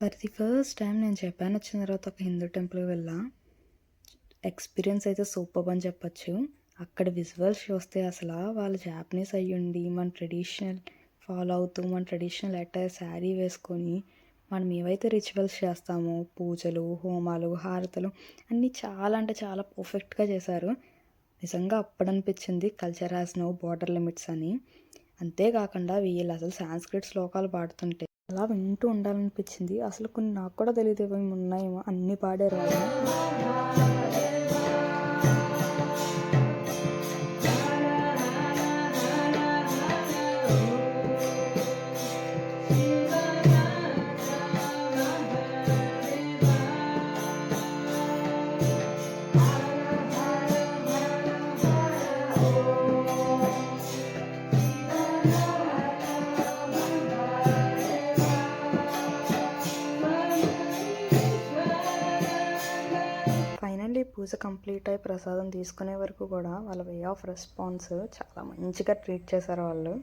For the first time నేను Japan వచ్చిన తర్వాత ఒక హిందూ టెంపుల్‌కి వెళ్ళా. ఎక్స్‌పీరియన్స్ అయితే సూపర్బ్ అని చెప్పొచ్చు. అక్కడ విజువల్స్ చూస్తే వాళ్ళు జాపనీస్ అయ్యుండి మన ట్రెడిషనల్ ఫాలో అవుతూ మన ట్రెడిషనల్ అటైర్ శారీ వేసుకొని మనం ఏవైతే రిచువల్స్ చేస్తామో పూజలు, హోమాలు, హారతులు అన్నీ చాలా అంటే చాలా పర్ఫెక్ట్‌గా చేశారు. నిజంగా అప్పుడనిపించింది culture has no border limits అని. అంతే కాకుండా వీళ్ళసలు సాంస్క్రిట్ శ్లోకాలు పాడుతుంటే అలా వింటూ ఉండాలనిపించింది. అసలు కొన్ని నాకు కూడా తెలీదు ఇవేమి ఉన్నాయేమో అన్నీ పాడారు వాళ్ళు. ఫైనల్లీ పూజ కంప్లీట్ అయ్యి ప్రసాదం తీసుకునే వరకు కూడా వాళ్ళ వే ఆఫ్ రెస్పాన్స్ చాలా మంచిగా ట్రీట్ చేశారు వాళ్ళు.